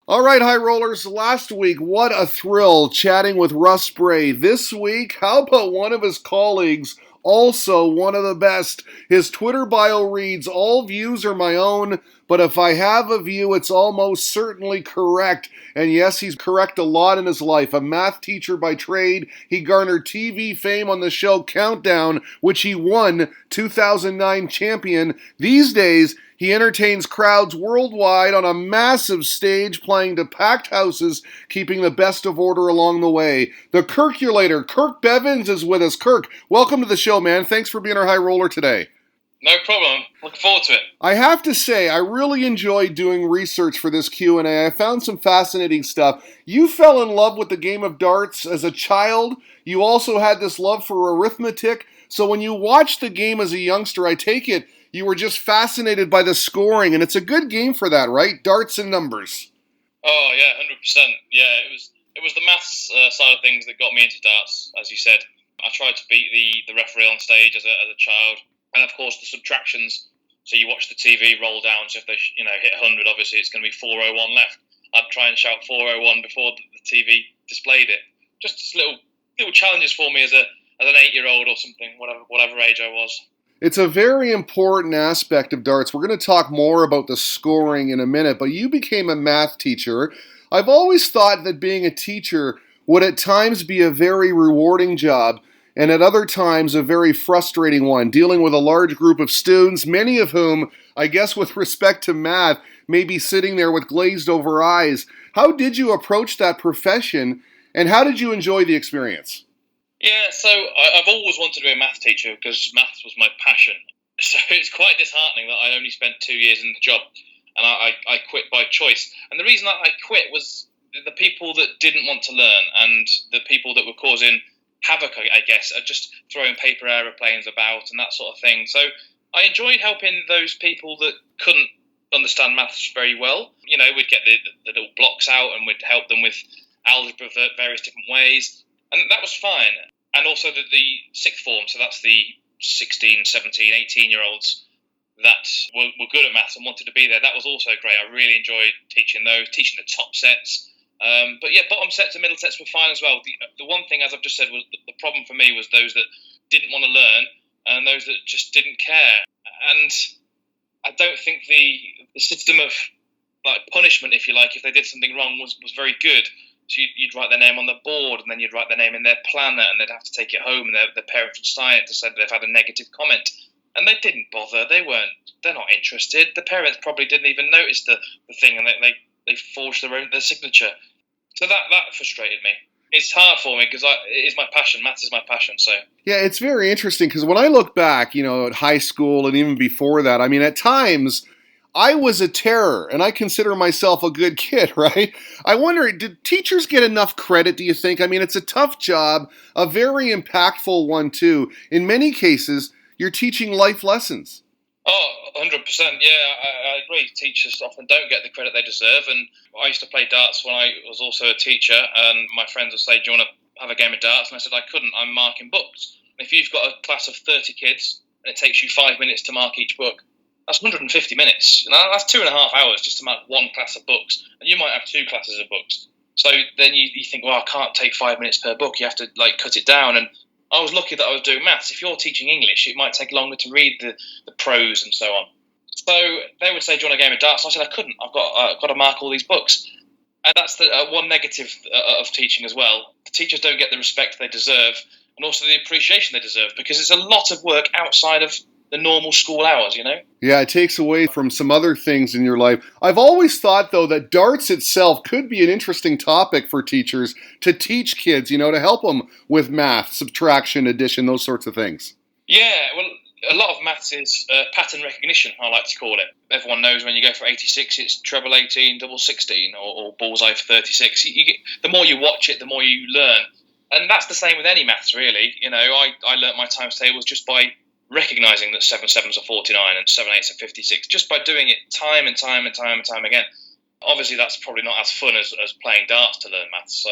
All right, High Rollers, last week, what a thrill chatting with Russ Bray. This week, how about one of his colleagues, also one of the best? His Twitter bio reads, "All views are my own, but if I have a view, it's almost certainly correct." And yes, he's correct a lot in his life. A math teacher by trade, he garnered TV fame on the show Countdown, which he won, 2009 champion. These days, he entertains crowds worldwide on a massive stage, playing to packed houses, keeping the best of order along the way. The Kirkulator, Kirk Bevins, is with us. Kirk, welcome to the show, man. Thanks for being our high roller today. No problem. Looking forward to it. I have to say, I really enjoyed doing research for this Q&A. I found some fascinating stuff. You fell in love with the game of darts as a child. You also had this love for arithmetic. So when you watched the game as a youngster, I take it you were just fascinated by the scoring, and it's a good game for that, right? Darts and numbers. Oh yeah, 100%. Yeah, it was the maths side of things that got me into darts, as you said. I tried to beat the referee on stage as a child, and of course the subtractions. So you watch the TV roll down. So if they hit 100, obviously it's going to be 401 left. I'd try and shout 401 before the TV displayed it. Just little challenges for me as an 8-year-old or something, whatever age I was. It's a very important aspect of darts. We're going to talk more about the scoring in a minute, but you became a math teacher. I've always thought that being a teacher would at times be a very rewarding job, and at other times a very frustrating one, dealing with a large group of students, many of whom, I guess with respect to math, may be sitting there with glazed over eyes. How did you approach that profession, and how did you enjoy the experience? Yeah, so I've always wanted to be a math teacher because maths was my passion. So it's quite disheartening that I only spent 2 years in the job, and I quit by choice. And the reason that I quit was the people that didn't want to learn and the people that were causing havoc, I guess, are just throwing paper aeroplanes about and that sort of thing. So I enjoyed helping those people that couldn't understand maths very well. We'd get the little blocks out and we'd help them with algebra various different ways. And that was fine. And also the sixth form, so that's the 16, 17, 18-year-olds that were good at maths and wanted to be there. That was also great. I really enjoyed teaching those, teaching the top sets. But yeah, bottom sets and middle sets were fine as well. The one thing, as I've just said, was the problem for me was those that didn't want to learn and those that just didn't care. And I don't think the system of punishment, if you like, if they did something wrong was very good. So you'd write their name on the board, and then you'd write their name in their planner, and they'd have to take it home, and their parents would sign it to say that they've had a negative comment. And they didn't bother. They're not interested. The parents probably didn't even notice the thing, and they forged their signature. So that frustrated me. It's hard for me because it is my passion. Maths is my passion. So yeah, it's very interesting because when I look back, at high school and even before that, I mean, at times I was a terror, and I consider myself a good kid, right? I wonder, did teachers get enough credit, do you think? I mean, it's a tough job, a very impactful one, too. In many cases, you're teaching life lessons. Oh, 100%. Yeah, I agree. Teachers often don't get the credit they deserve. And I used to play darts when I was also a teacher, and my friends would say, "Do you want to have a game of darts?" And I said, "I couldn't. I'm marking books." And if you've got a class of 30 kids, and it takes you 5 minutes to mark each book, that's 150 minutes. That's 2.5 hours just to mark one class of books. And you might have 2 classes of books. So then you think, well, I can't take 5 minutes per book. You have to cut it down. And I was lucky that I was doing maths. If you're teaching English, it might take longer to read the prose and so on. So they would say, "Do you want a game of darts?" I said, "I couldn't. I've got to mark all these books." And that's the one negative of teaching as well. The teachers don't get the respect they deserve and also the appreciation they deserve because it's a lot of work outside of the normal school hours, Yeah, it takes away from some other things in your life. I've always thought, though, that darts itself could be an interesting topic for teachers to teach kids, to help them with math, subtraction, addition, those sorts of things. Yeah, well, a lot of maths is pattern recognition, I like to call it. Everyone knows when you go for 86, it's treble 18, double 16, or bullseye for 36. The more you watch it, the more you learn. And that's the same with any maths, really. I learnt my times tables just by recognising that 7 sevens are 49 and 7 eights are 56, just by doing it time and time and time and time again. Obviously, that's probably not as fun as playing darts to learn maths. So,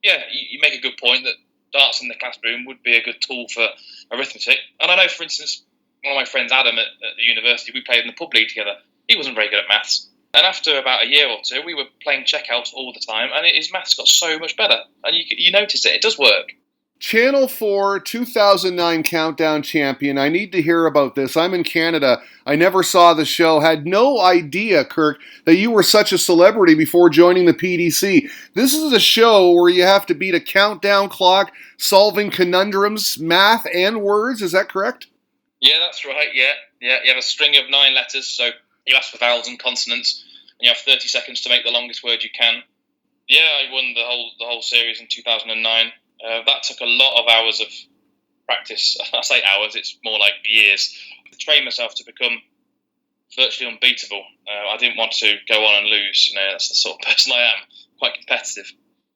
yeah, you make a good point that darts in the classroom would be a good tool for arithmetic. And I know, for instance, one of my friends, Adam, at the university, we played in the pub league together. He wasn't very good at maths. And after about a year or two, we were playing checkouts all the time, and his maths got so much better. And you notice it does work. Channel 4 2009 Countdown Champion. I need to hear about this. I'm in Canada. I never saw the show. Had no idea, Kirk, that you were such a celebrity before joining the PDC. This is a show where you have to beat a countdown clock, solving conundrums, math, and words. Is that correct? Yeah, that's right. Yeah. You have a string of 9 letters, so you ask for vowels and consonants, and you have 30 seconds to make the longest word you can. Yeah, I won the whole series in 2009. That took a lot of hours of practice. I say hours, it's more like years. To train myself to become virtually unbeatable. I didn't want to go on and lose. That's the sort of person I am. Quite competitive.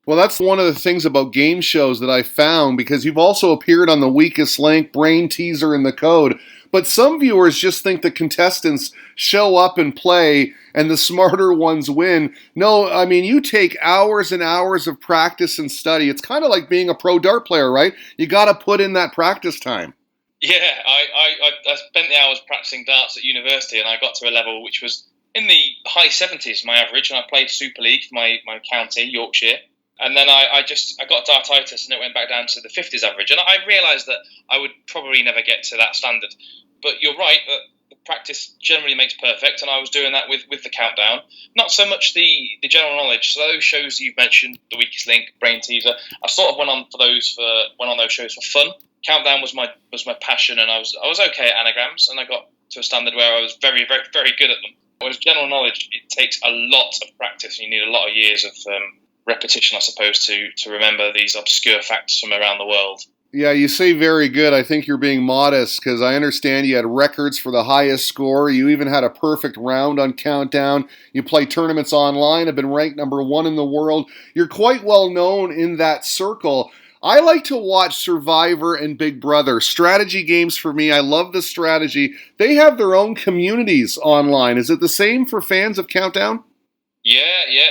Well, that's one of the things about game shows that I found, because you've also appeared on The Weakest Link, Brain Teaser, and The Code. But some viewers just think the contestants show up and play and the smarter ones win. No, I mean, you take hours and hours of practice and study. It's kind of like being a pro dart player, right? You got to put in that practice time. Yeah, I spent the hours practicing darts at university, and I got to a level which was in the high 70s, my average, and I played Super League for my county, Yorkshire. And then I got dartitis, and it went back down to the 50s average. And I realised that I would probably never get to that standard. But you're right, that the practice generally makes perfect, and I was doing that with the countdown. Not so much the general knowledge. So those shows you've mentioned, The Weakest Link, Brain Teaser, I sort of went on those shows for fun. Countdown was my passion, and I was okay at anagrams, and I got to a standard where I was very, very, very good at them. Whereas general knowledge, it takes a lot of practice. You need a lot of years of repetition, I suppose, to remember these obscure facts from around the world. Yeah, you say very good. I think you're being modest, because I understand you had records for the highest score. You even had a perfect round on Countdown. You play tournaments online, have been ranked number 1 in the world. You're quite well known in that circle. I like to watch Survivor and Big Brother. Strategy games for me. I love the strategy. They have their own communities online. Is it the same for fans of Countdown? Yeah.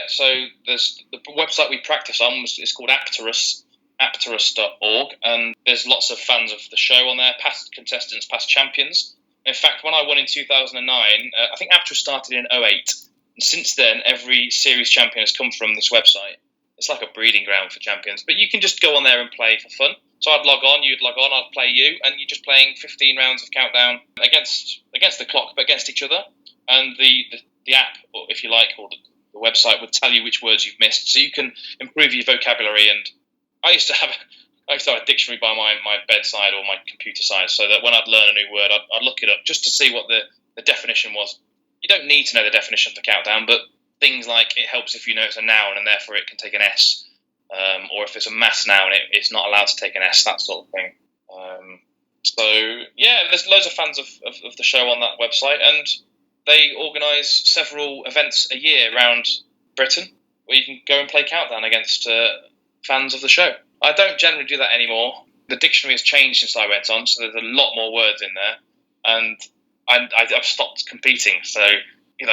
So there's the website we practice on is called apterus.org, and there's lots of fans of the show on there, past contestants, past champions. In fact, when I won in 2009, I think Apterus started in 2008, and since then, every series champion has come from this website. It's like a breeding ground for champions, but you can just go on there and play for fun. So I'd log on, you'd log on, I'd play you, and you're just playing 15 rounds of Countdown against the clock, but against each other. And the app, or if you like, or the website would tell you which words you've missed, so you can improve your vocabulary. And I used to have a dictionary by my bedside or my computer side, so that when I'd learn a new word, I'd look it up just to see what the definition was. You don't need to know the definition for Countdown, but things like it helps if you know it's a noun and therefore it can take an S, or if it's a mass noun, it's not allowed to take an S, that sort of thing. So yeah, there's loads of fans of the show on that website, and they organise several events a year around Britain where you can go and play Countdown against fans of the show. I don't generally do that anymore. The dictionary has changed since I went on, so there's a lot more words in there, and I've stopped competing. So,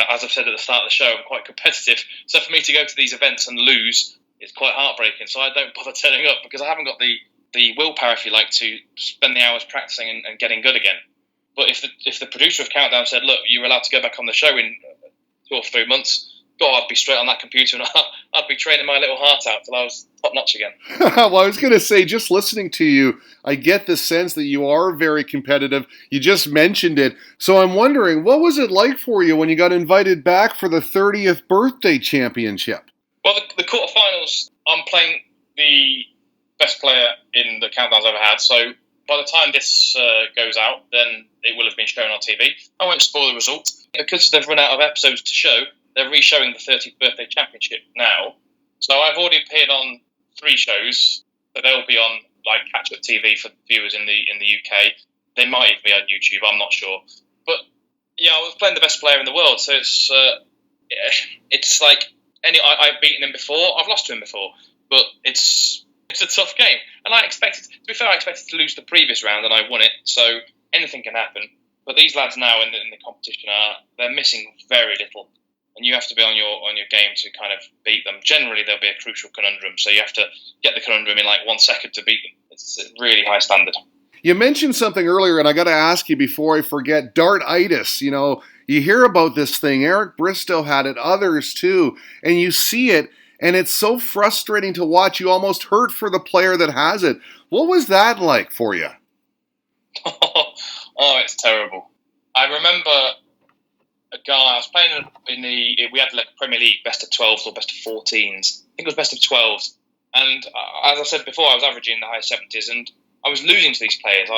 as I've said at the start of the show, I'm quite competitive. So for me to go to these events and lose is quite heartbreaking. So I don't bother turning up, because I haven't got the willpower, if you like, to spend the hours practicing and getting good again. But if the producer of Countdown said, look, you're allowed to go back on the show in 2 or 3 months, God, I'd be straight on that computer, and I'd be training my little heart out till I was top notch again. Well, I was going to say, just listening to you, I get the sense that you are very competitive. You just mentioned it. So I'm wondering, what was it like for you when you got invited back for the 30th birthday championship? Well, the quarterfinals, I'm playing the best player in the Countdowns I've ever had. So by the time this goes out, then it will have been shown on TV. I won't spoil the result. Because they've run out of episodes to show, they're re-showing the 30th birthday championship now. So I've already appeared on 3 shows, but they'll be on like catch-up TV for viewers in the UK. They might even be on YouTube, I'm not sure. But yeah, I was playing the best player in the world, so it's like I've beaten him before, I've lost to him before, but it's a tough game. And I expected to lose the previous round, and I won it. So anything can happen. But these lads now in the competition they're missing very little. And you have to be on your game to kind of beat them. Generally, there'll be a crucial conundrum, so you have to get the conundrum in like 1 second to beat them. It's a really high standard. You mentioned something earlier, and I got to ask you before I forget, dartitis. You hear about this thing. Eric Bristow had it, others too, and you see it, and it's so frustrating to watch. You almost hurt for the player that has it. What was that like for you? Oh, it's terrible. I remember a guy, I was playing we had like Premier League best of 12s or best of 14s. I think it was best of 12s. And as I said before, I was averaging in the high 70s, and I was losing to these players.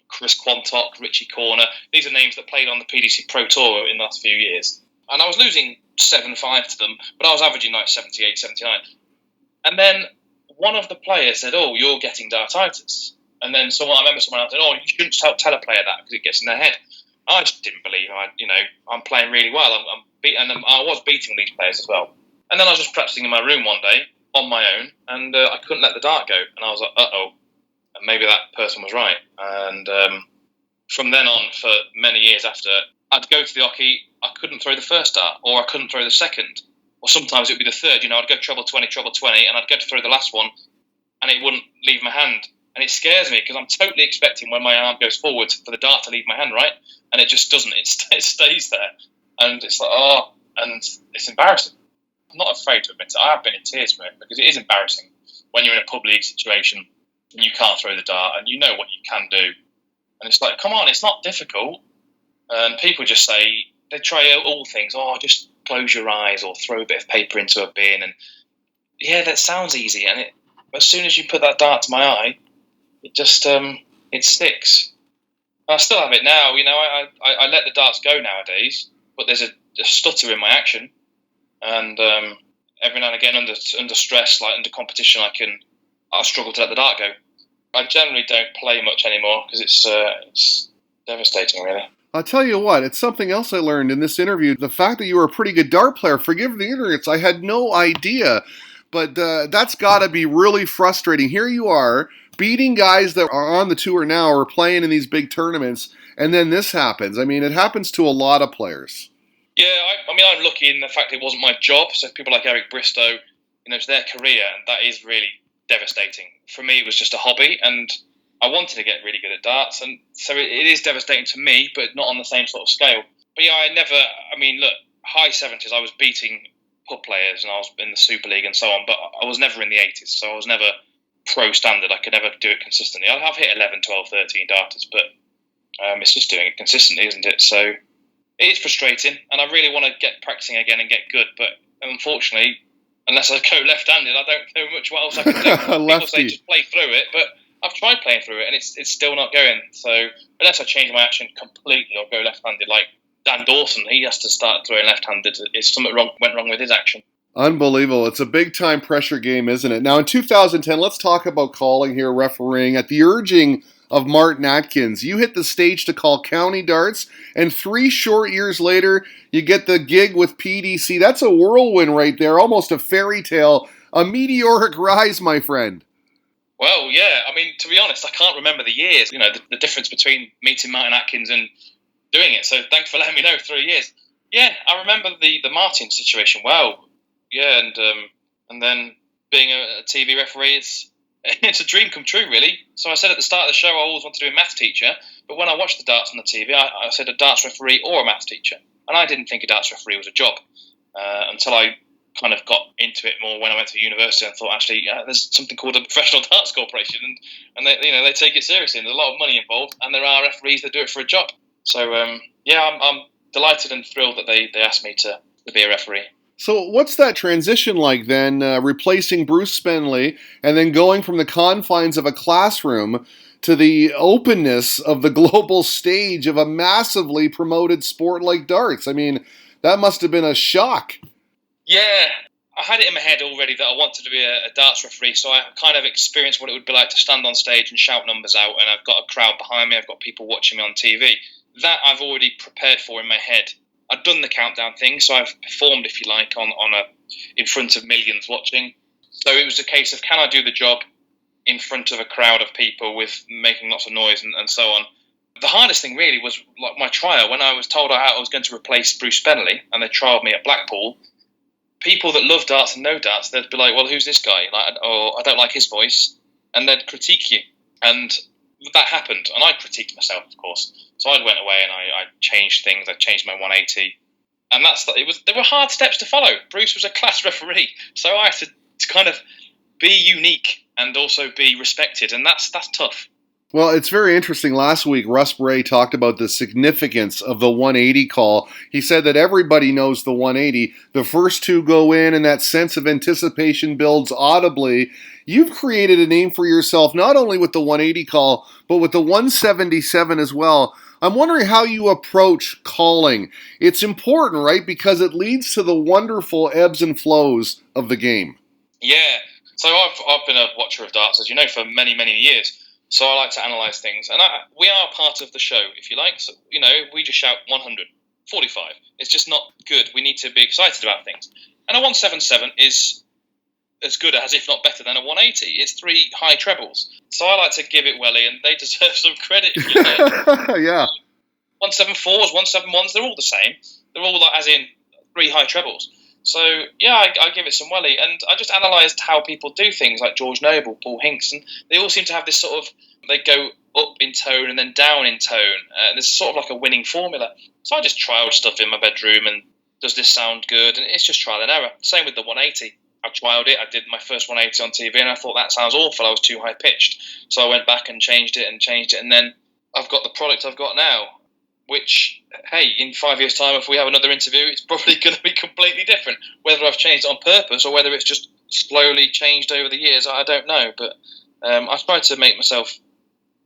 Chris Quantock, Richie Corner. These are names that played on the PDC Pro Tour in the last few years. And I was losing 7-5 to them, but I was averaging like 78, 79. And then one of the players said, "Oh, you're getting dartitis." And then I remember someone else said, "Oh, you shouldn't tell a player that because it gets in their head." I just didn't believe. I'm playing really well. I was beating these players as well. And then I was just practicing in my room one day on my own, and I couldn't let the dart go. And I was like, "Uh-oh." And maybe that person was right. And from then on, for many years after, I'd go to the hockey, I couldn't throw the first dart, or I couldn't throw the second. Or sometimes it would be the third. I'd go treble 20, and I'd go to throw the last one, and it wouldn't leave my hand. And it scares me because I'm totally expecting when my arm goes forward for the dart to leave my hand, right? And it just doesn't. It stays there. And it's like, and it's embarrassing. I'm not afraid to admit it. I have been in tears for it because it is embarrassing when you're in a pub league situation and you can't throw the dart and you know what you can do. And it's like, come on, it's not difficult. And people just say, they try all things. Just close your eyes or throw a bit of paper into a bin. And yeah, that sounds easy. And as soon as you put that dart to my eye, it just, it sticks. And I still have it now. I let the darts go nowadays, but there's a stutter in my action. And every now and again, under stress, like under competition, I struggle to let the dart go. I generally don't play much anymore because it's devastating, really. I'll tell you what, it's something else I learned in this interview. The fact that you were a pretty good dart player, forgive the ignorance, I had no idea. But that's got to be really frustrating. Here you are, beating guys that are on the tour now or playing in these big tournaments, and then this happens. I mean, it happens to a lot of players. Yeah, I'm lucky in the fact it wasn't my job. So people like Eric Bristow, it's their career, and that is really devastating. For me, it was just a hobby, and I wanted to get really good at darts, and so it is devastating to me, but not on the same sort of scale. But yeah, look, high 70s, I was beating pub players, and I was in the Super League and so on, but I was never in the 80s, so I was never pro standard. I could never do it consistently. I've hit 11, 12, 13 darters, but it's just doing it consistently, isn't it? So it is frustrating, and I really want to get practicing again and get good, but unfortunately, unless I go left-handed, I don't know much what else I can do. People say just play through it, but I've tried playing through it, and it's still not going. So unless I change my action completely or go left-handed, like Dan Dawson, he has to start throwing left-handed if something went wrong with his action. Unbelievable. It's a big-time pressure game, isn't it? Now, in 2010, let's talk about calling here, refereeing. At the urging of Martin Atkins, you hit the stage to call county darts, and 3 short years later, you get the gig with PDC. That's a whirlwind right there, almost a fairy tale, a meteoric rise, my friend. Well, yeah. To be honest, I can't remember the years. The difference between meeting Martin Atkins and doing it. So thanks for letting me know. 3 years. Yeah, I remember the Martin situation well. Yeah, and then being a TV referee, it's a dream come true, really. So I said at the start of the show, I always wanted to be a maths teacher. But when I watched the darts on the TV, I said a darts referee or a maths teacher. And I didn't think a darts referee was a job until I kind of got into it more when I went to university and thought, actually, there's something called a professional darts corporation, and they take it seriously. And there's a lot of money involved, and there are referees that do it for a job. So I'm delighted and thrilled that they asked me to be a referee. So what's that transition like then, replacing Bruce Spenley and then going from the confines of a classroom to the openness of the global stage of a massively promoted sport like darts? I mean, that must have been a shock. Yeah, I had it in my head already that I wanted to be a darts referee, so I kind of experienced what it would be like to stand on stage and shout numbers out, and I've got a crowd behind me, I've got people watching me on TV. That I've already prepared for in my head. I've done the countdown thing, so I've performed, if you like, in front of millions watching. So it was a case of, can I do the job in front of a crowd of people with making lots of noise and so on? The hardest thing really was like my trial. When I was told I was going to replace Bruce Spenley, and they trialled me at Blackpool, people that love darts and know darts, they'd be like, well, who's this guy? Or I don't like his voice. And they'd critique you. And that happened, and I critiqued myself, of course. So I went away and I changed things. I changed my 180, and there were hard steps to follow. Bruce was a class referee, so I had to kind of be unique and also be respected, and that's tough. Well, it's very interesting. Last week, Russ Bray talked about the significance of the 180 call. He said that everybody knows the 180. The first two go in, and that sense of anticipation builds audibly. You've created a name for yourself not only with the 180 call, but with the 177 as well. I'm wondering how you approach calling. It's important, right? Because it leads to the wonderful ebbs and flows of the game. Yeah. So I've been a watcher of darts, as you know, for many, many years. So I like to analyse things. And we are part of the show, if you like. So, we just shout 100, 45. It's just not good. We need to be excited about things. And a 177 is as good as, if not better than, a 180. It's 3 high trebles. So I like to give it welly, and they deserve some credit. Yeah. 174s, 171s, they're all the same. They're all as in 3 high trebles. So, yeah, I give it some welly. And I just analysed how people do things like George Noble, Paul Hinks, and they all seem to have this sort of, they go up in tone and then down in tone. There's sort of like a winning formula. So I just trialled stuff in my bedroom and does this sound good? And it's just trial and error. Same with the 180. I trialled it. I did my first 180 on TV and I thought that sounds awful. I was too high pitched. So I went back and changed it. And then I've got the product I've got now. Which, hey, in 5 years' time, if we have another interview, it's probably going to be completely different. Whether I've changed it on purpose or whether it's just slowly changed over the years, I don't know. But I try to make myself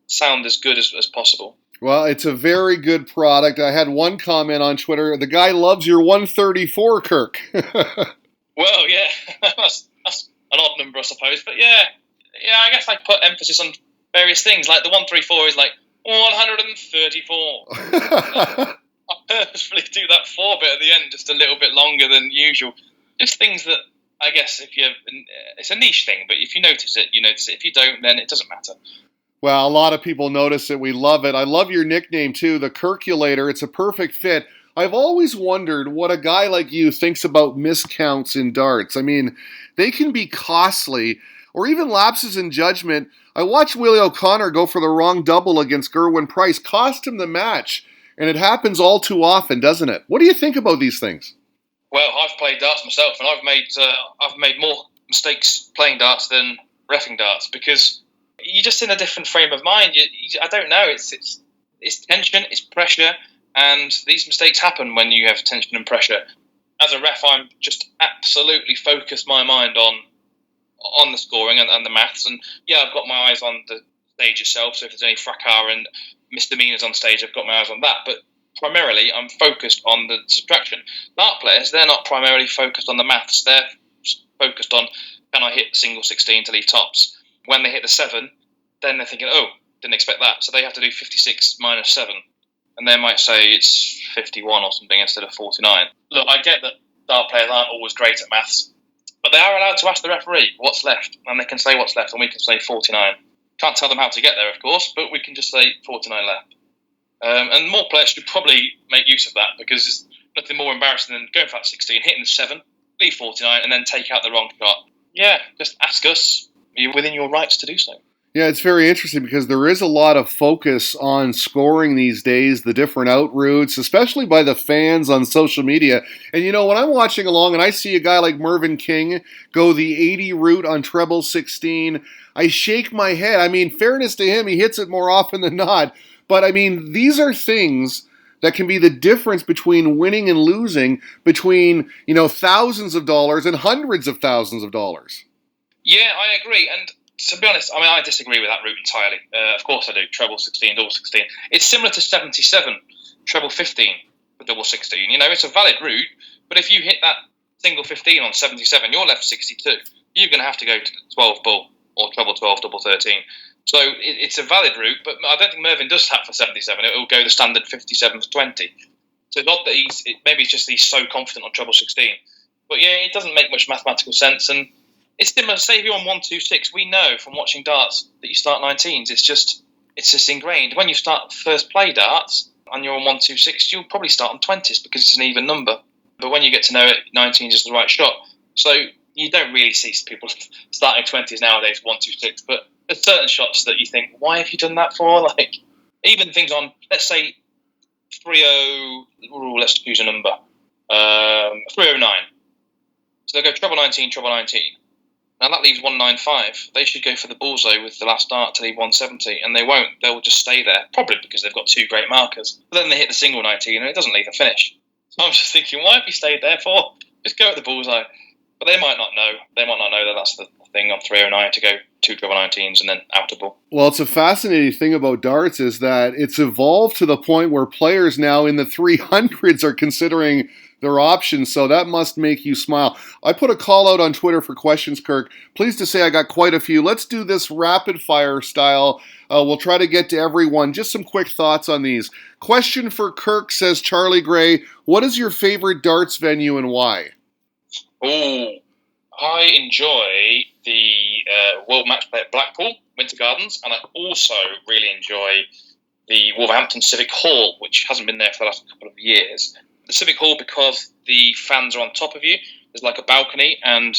sound as good as possible. Well, it's a very good product. I had one comment on Twitter. The guy loves your 134, Kirk. Well, yeah, that's an odd number, I suppose. But yeah, I guess I put emphasis on various things. Like the 134 is like 134. I purposefully do that 4 bit at the end, just a little bit longer than usual. Just things that I guess it's a niche thing, but if you notice it, you notice it. If you don't, then it doesn't matter. Well, a lot of people notice it. We love it. I love your nickname too, the Kirkulator. It's a perfect fit. I've always wondered what a guy like you thinks about miscounts in darts. I mean, they can be costly, or even lapses in judgment. I watched Willie O'Connor go for the wrong double against Gerwyn Price, cost him the match, and it happens all too often, doesn't it? What do you think about these things? Well, I've played darts myself, and I've made more mistakes playing darts than reffing darts because you're just in a different frame of mind. I don't know. It's tension, it's pressure, and these mistakes happen when you have tension and pressure. As a ref, I'm just absolutely focused my mind on the scoring and the maths. And yeah, I've got my eyes on the stage itself. So if there's any fracas and misdemeanors on stage, I've got my eyes on that. But primarily, I'm focused on the distraction. Dart players, they're not primarily focused on the maths. They're focused on, can I hit the single 16 to leave tops? When they hit the 7, then they're thinking, oh, didn't expect that. So they have to do 56 minus 7. And they might say it's 51 or something instead of 49. Look, I get that dart players aren't always great at maths, but they are allowed to ask the referee what's left, and they can say what's left, and we can say 49. Can't tell them how to get there, of course, but we can just say 49 left. And more players should probably make use of that, because there's nothing more embarrassing than going for that 16, hitting the 7, leave 49, and then take out the wrong shot. Yeah, just ask us. You're within your rights to do so. Yeah, it's very interesting because there is a lot of focus on scoring these days, the different out routes, especially by the fans on social media. And, when I'm watching along and I see a guy like Mervyn King go the 80 route on treble 16, I shake my head. I mean, fairness to him, he hits it more often than not. But, I mean, these are things that can be the difference between winning and losing, between, thousands of dollars and hundreds of thousands of dollars. Yeah, I agree. And to be honest, I disagree with that route entirely. Of course I do. Treble 16, double 16. It's similar to 77, treble 15 for double 16. It's a valid route, but if you hit that single 15 on 77, you're left 62. You're going to have to go to 12 bull or treble 12, double 13. So it's a valid route, but I don't think Mervyn does that for 77. It will go the standard 57 for 20. So not that maybe it's just he's so confident on treble 16. But yeah, it doesn't make much mathematical sense. And it's similar. Say if you're on 126, we know from watching darts that you start 19s. It's just ingrained. When you start first play darts and you're on 126, you'll probably start on 20s because it's an even number. But when you get to know it, 19s is the right shot. So you don't really see people starting 20s nowadays, 126. But there's certain shots that you think, why have you done that for? Like, even things on, let's say, 30, let's use a number, 309. So they'll go treble 19, treble 19. Now that leaves 195. They should go for the bullseye with the last dart to leave 170, and they won't. They'll just stay there, probably because they've got two great markers. But then they hit the single 19, and it doesn't leave a finish. So I'm just thinking, why have you stayed there for? Just go at the bullseye. But they might not know. They might not know that that's the thing on 309 to go two treble 19s and then out a ball. Well, it's a fascinating thing about darts is that it's evolved to the point where players now in the 300s are considering their options, so that must make you smile. I put a call out on Twitter for questions, Kirk. Pleased to say I got quite a few. Let's do this rapid fire style. We'll try to get to everyone. Just some quick thoughts on these. Question for Kirk, says Charlie Gray. What is your favorite darts venue and why? Oh, I enjoy the World Match Play at Blackpool, Winter Gardens, and I also really enjoy the Wolverhampton Civic Hall, which hasn't been there for the last couple of years. The Civic Hall, because the fans are on top of you, there's like a balcony, and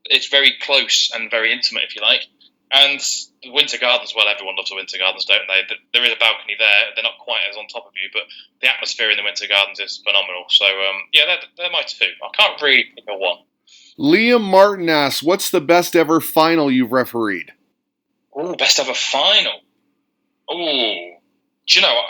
it's very close and very intimate, if you like. And the Winter Gardens, well, everyone loves the Winter Gardens, don't they? There is a balcony there. They're not quite as on top of you, but the atmosphere in the Winter Gardens is phenomenal. So, they're my two. I can't really pick a one. Liam Martin asks, what's the best ever final you've refereed? Oh, best ever final. Oh, do you know,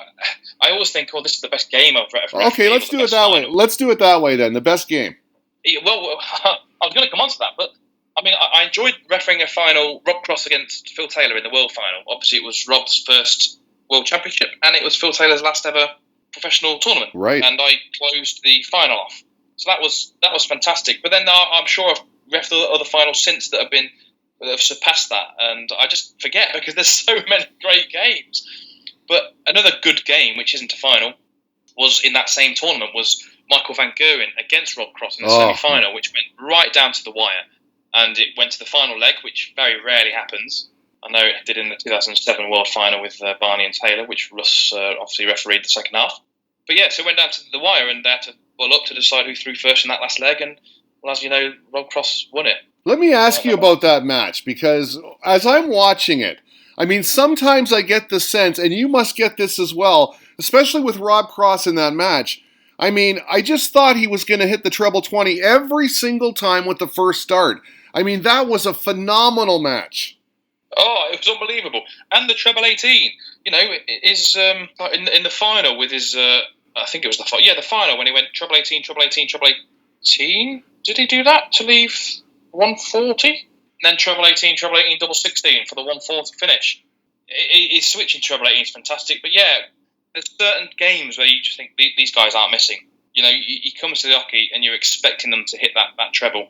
I always think, this is the best game I've refereed. Okay, let's do it that way. Let's do it that way then, the best game. Yeah, well, I was going to come on to that, but I mean, I enjoyed refereeing a final, Rob Cross against Phil Taylor in the World Final. Obviously, it was Rob's first World Championship, and it was Phil Taylor's last ever professional tournament. Right. And I closed the final off. So that was fantastic. But then I'm sure I've refed other finals since that have surpassed that, and I just forget because there's so many great games. But another good game, which isn't a final, was in that same tournament, was Michael van Gerwen against Rob Cross in the semi-final, which went right down to the wire. And it went to the final leg, which very rarely happens. I know it did in the 2007 World Final with Barney and Taylor, which Russ obviously refereed the second half. But yeah, so it went down to the wire, and they had to bull up to decide who threw first in that last leg. And, well, as you know, Rob Cross won it. Let me ask you about that match, because as I'm watching it, I mean, sometimes I get the sense, and you must get this as well, especially with Rob Cross in that match. I mean, I just thought he was going to hit the treble 20 every single time with the first start. I mean, that was a phenomenal match. Oh, it was unbelievable. And the treble 18, you know, is in the final with his, I think it was the final when he went treble 18, treble 18, treble 18. Did he do that to leave 140? And then treble 18, double 16 for the 140 finish. His switching treble 18 is fantastic. But yeah, there's certain games where you just think these guys aren't missing. You know, he comes to the hockey and you're expecting them to hit that treble.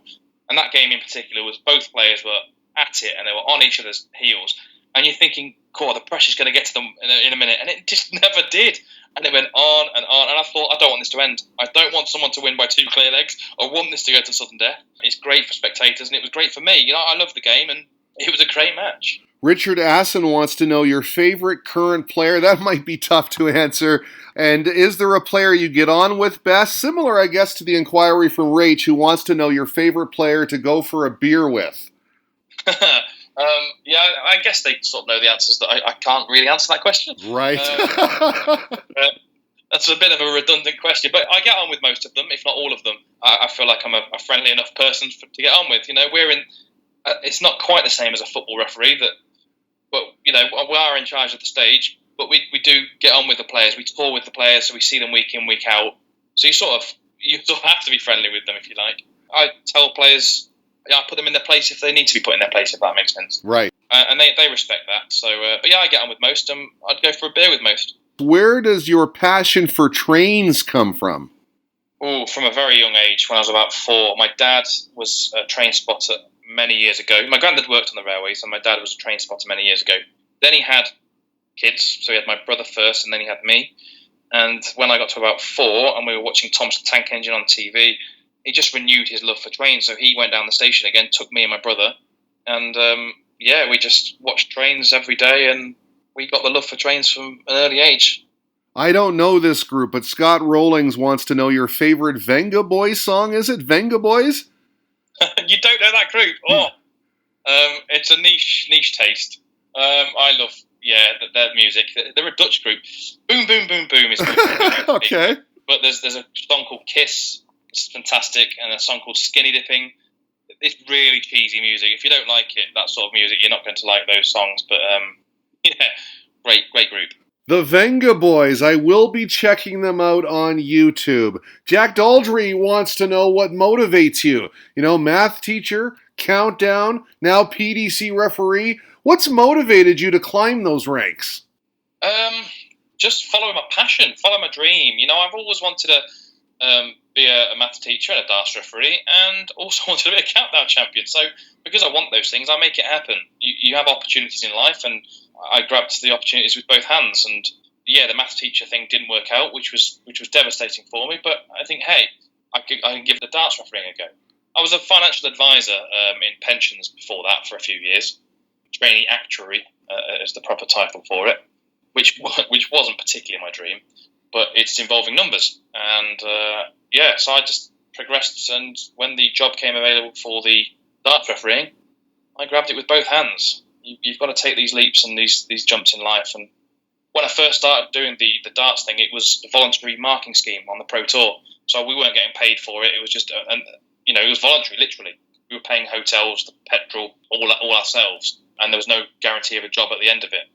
And that game in particular was both players were at it and they were on each other's heels. And you're thinking, cool, the pressure's going to get to them in a minute. And it just never did. And it went on and on. And I thought, I don't want this to end. I don't want someone to win by two clear legs. I want this to go to sudden death. It's great for spectators and it was great for me. You know, I love the game and it was a great match. Richard Assen wants to know your favorite current player. That might be tough to answer. And is there a player you get on with best? Similar, I guess, to the inquiry from Rach, who wants to know your favorite player to go for a beer with. Yeah, I guess they sort of know the answers that I can't really answer that question. Right. That's a bit of a redundant question, but I get on with most of them, if not all of them. I feel like I'm a friendly enough person to get on with. You know, it's not quite the same as a football referee, but you know, we are in charge of the stage. But we do get on with the players. We tour with the players, so we see them week in, week out. So you sort of have to be friendly with them, if you like. I tell players, I put them in their place if they need to be put in their place, if that makes sense. Right. And they respect that. So, but yeah, I get on with most. I'd go for a beer with most. Where does your passion for trains come from? Oh, from a very young age, when I was about 4. My dad was a train spotter many years ago. My granddad worked on the railways, and my dad was a train spotter many years ago. Then he had kids, so he had my brother first, and then he had me. And when I got to about 4, and we were watching Tom's the Tank Engine on TV, he just renewed his love for trains. So he went down the station again, took me and my brother, and we just watched trains every day, and we got the love for trains from an early age. I don't know this group, but Scott Rollings wants to know your favorite Venga Boys song. Is it Venga Boys? You don't know that group? Oh, It's a niche taste. I love their music. They're a Dutch group. Boom Boom Boom Boom is okay. But there's a song called Kiss. It's fantastic, and a song called Skinny Dipping. It's really cheesy music. If you don't like it, that sort of music, you're not going to like those songs. But great group. The Venga Boys. I will be checking them out on YouTube. Jack Daldry wants to know what motivates you. Math teacher, countdown, now PDC referee. What's motivated you to climb those ranks? Just following my passion, follow my dream. I've always wanted to be a math teacher and a darts referee, and also wanted to be a countdown champion. So because I want those things, I make it happen. You have opportunities in life, and I grabbed the opportunities with both hands. And the math teacher thing didn't work out, which was devastating for me. But I think, hey, I can give the darts refereeing a go. I was a financial advisor in pensions before that for a few years. Trainee actuary is the proper title for it, which wasn't particularly my dream, but it's involving numbers. And so I just progressed, and when the job came available for the darts refereeing, I grabbed it with both hands. You've got to take these leaps and these jumps in life. And when I first started doing the darts thing, it was a voluntary marking scheme on the Pro Tour, so we weren't getting paid for it. It was just it was voluntary, literally. We were paying hotels, the petrol, all ourselves, and there was no guarantee of a job at the end of it.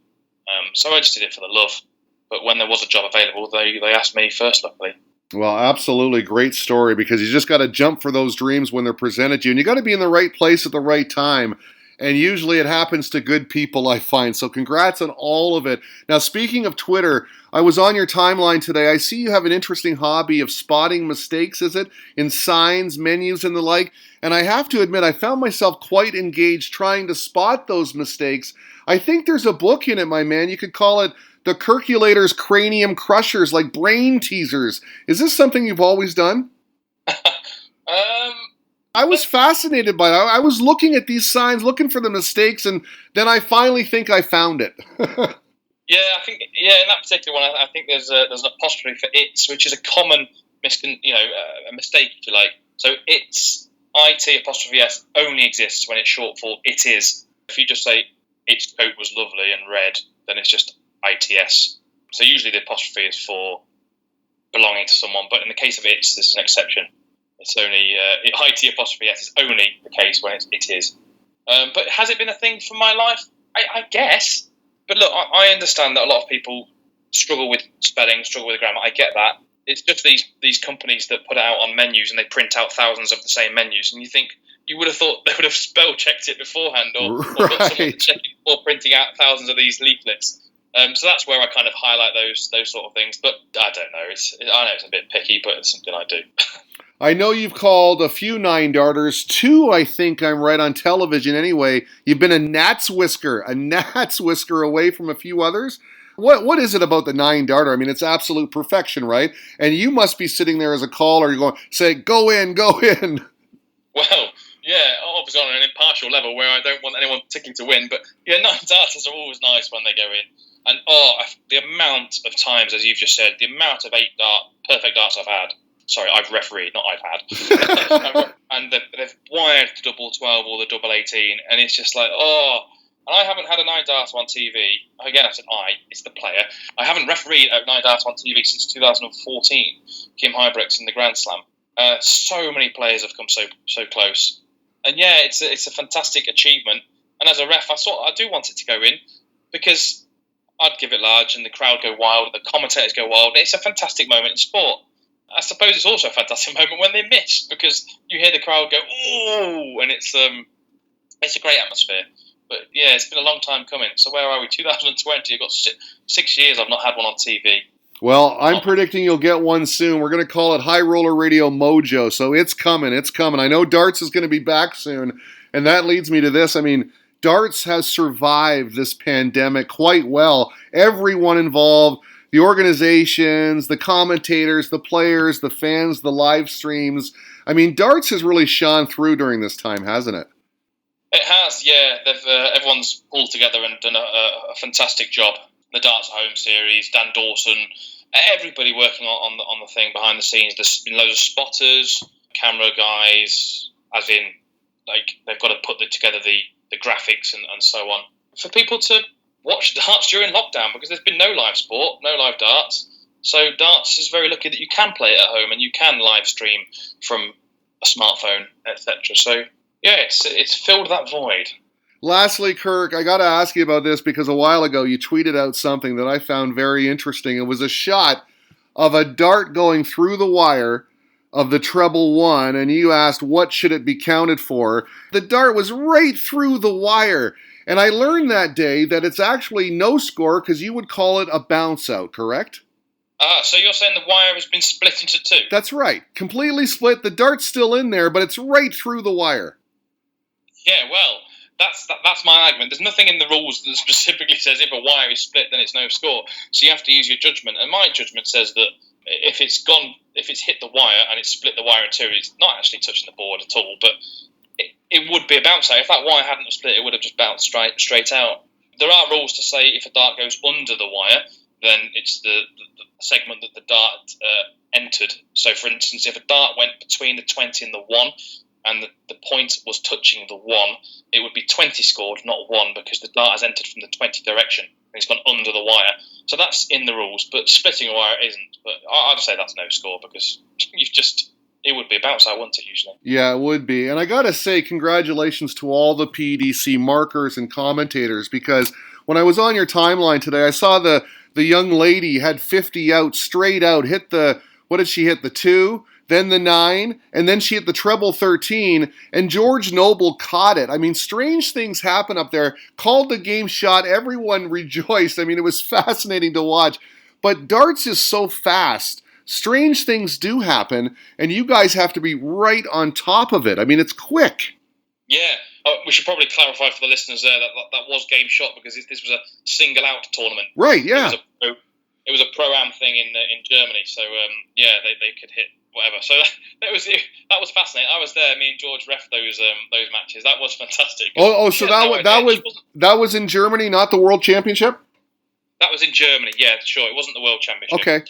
So I just did it for the love. But when there was a job available, they asked me first, luckily. Well, absolutely great story, because you just got to jump for those dreams when they're presented to you, and you got to be in the right place at the right time. And usually it happens to good people, I find. So congrats on all of it. Now, speaking of Twitter, I was on your timeline today. I see you have an interesting hobby of spotting mistakes, is it? In signs, menus, and the like. And I have to admit, I found myself quite engaged trying to spot those mistakes. I think there's a book in it, my man. You could call it The Kirkulators Cranium Crushers, like brain teasers. Is this something you've always done? I was fascinated by it. I was looking at these signs, looking for the mistakes, and then I finally think I found it. I think in that particular one, I think there's an apostrophe for "it's," which is a common a mistake, if you like. So "it's" IT''s only exists when it's short for "it is." If you just say "its coat was lovely and red," then it's just ITS. So usually the apostrophe is for belonging to someone, but in the case of "it's," this is an exception. It's only IT''s is only the case when it is. But has it been a thing for my life? I guess. But look, I understand that a lot of people struggle with spelling, struggle with grammar. I get that. It's just these companies that put it out on menus, and they print out thousands of the same menus, and you think you would have thought they would have spell checked it beforehand, or got someone to check it before printing out thousands of these leaflets. So that's where I kind of highlight those sort of things. But I don't know. I know it's a bit picky, but it's something I do. I know you've called a few 9-darters. 2, I think I'm right, on television anyway. You've been a gnat's whisker away from a few others. What is it about the 9-darter? I mean, it's absolute perfection, right? And you must be sitting there as a caller, you're going, say, go in. Well, yeah, obviously on an impartial level where I don't want anyone ticking to win. But yeah, 9-darters are always nice when they go in. And the amount of times, as you've just said, the amount of perfect darts I've had. Sorry, I've refereed, not I've had. And they've wired the double 12 or the double 18, and it's just like, and I haven't had a 9-darter on TV. Again, I said it's the player. I haven't refereed a 9-darter on TV since 2014, Kim Huybrechts in the Grand Slam. So many players have come so close. And yeah, it's a fantastic achievement. And as a ref, I do want it to go in, because I'd give it large and the crowd go wild, the commentators go wild. It's a fantastic moment in sport. I suppose it's also a fantastic moment when they miss, because you hear the crowd go, ooh, and it's a great atmosphere. But yeah, it's been a long time coming. So where are we? 2020. I've got 6 years I've not had one on TV. Well, I'm predicting you'll get one soon. We're going to call it High Roller Radio Mojo. So it's coming. I know darts is going to be back soon. And that leads me to this. I mean, darts has survived this pandemic quite well. Everyone involved, the organizations, the commentators, the players, the fans, the live streams. I mean, darts has really shone through during this time, hasn't it? It has, yeah. Everyone's pulled together and done a fantastic job. The Darts at Home series, Dan Dawson, everybody working on the thing behind the scenes. There's been loads of spotters, camera guys, as in, like, they've got to put together the the graphics and so on, for people to watch darts during lockdown, because there's been no live sport, no live darts. So darts is very lucky that you can play it at home and you can live stream from a smartphone, etc. So yeah, it's filled that void. Lastly, Kirk, I got to ask you about this because a while ago you tweeted out something that I found very interesting. It was a shot of a dart going through the wire of the treble one, and you asked what should it be counted for. The dart was right through the wire, and I learned that day that it's actually no score because you would call it a bounce out, correct? So you're saying the wire has been split into two? That's right. Completely split. The dart's still in there, but it's right through the wire. Yeah, well, that's my argument. There's nothing in the rules that specifically says if a wire is split, then it's no score. So you have to use your judgment. And my judgment says that if it's hit the wire and it's split the wire in two, it's not actually touching the board at all. But it would be a bounce out. If that wire hadn't split, it would have just bounced straight out. There are rules to say if a dart goes under the wire, then it's the segment that the dart entered. So, for instance, if a dart went between the 20 and the 1, and the point was touching the 1, it would be 20 scored, not 1, because the dart has entered from the 20 direction and it's gone under the wire. So that's in the rules, but splitting a wire isn't. But I'd say that's no score because it would be a bounce out, wouldn't it, usually? Yeah, it would be. And I got to say congratulations to all the PDC markers and commentators, because when I was on your timeline today, I saw the young lady had 50 out, straight out, hit what did she hit, the 2? Then the 9, and then she hit the treble 13, and George Noble caught it. I mean, strange things happen up there. Called the game shot. Everyone rejoiced. I mean, it was fascinating to watch. But darts is so fast. Strange things do happen, and you guys have to be right on top of it. I mean, it's quick. Yeah. We should probably clarify for the listeners there that was game shot, because this was a single-out tournament. Right, yeah. It was a pro-am thing in Germany, so they could hit whatever. So that was fascinating. I was there. Me and George ref those matches. That was fantastic. So that was in Germany, not the World Championship? That was in Germany. Yeah, sure. It wasn't the World Championship. Okay.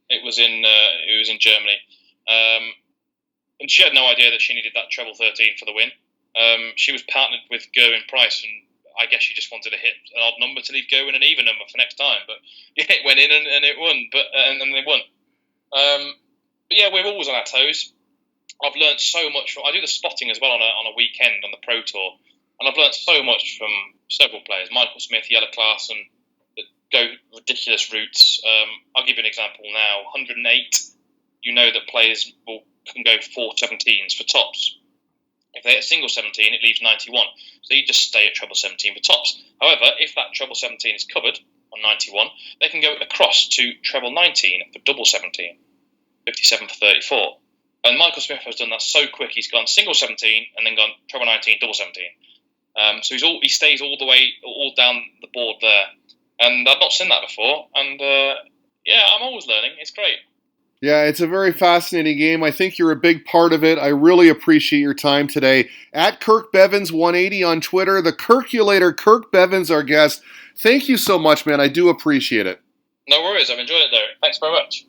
It was in Germany. And she had no idea that she needed that treble 13 for the win. She was partnered with Gerwin Price, and I guess she just wanted to hit an odd number to leave Gerwin an even number for next time. But yeah, it went in and it won. And they won. But yeah, we're always on our toes. I've learned so much I do the spotting as well on a weekend on the Pro Tour, and I've learned so much from several players. Michael Smith, Jelle Klaassen, that go ridiculous routes. I'll give you an example now. 108. You know that players can go 4 17s for tops. If they hit a single 17, it leaves 91. So you just stay at treble 17 for tops. However, if that treble 17 is covered on 91, they can go across to treble 19 for double 17, 57 for 34. And Michael Smith has done that so quick. He's gone single 17 and then gone treble 19, double 17. So he stays all the way, all down the board there. And I've not seen that before. And I'm always learning. It's great. Yeah, it's a very fascinating game. I think you're a big part of it. I really appreciate your time today. At Kirk Bevins 180 on Twitter, the Kirkulator Kirk Bevins, our guest. Thank you so much, man. I do appreciate it. No worries. I've enjoyed it, Derek. Thanks very much.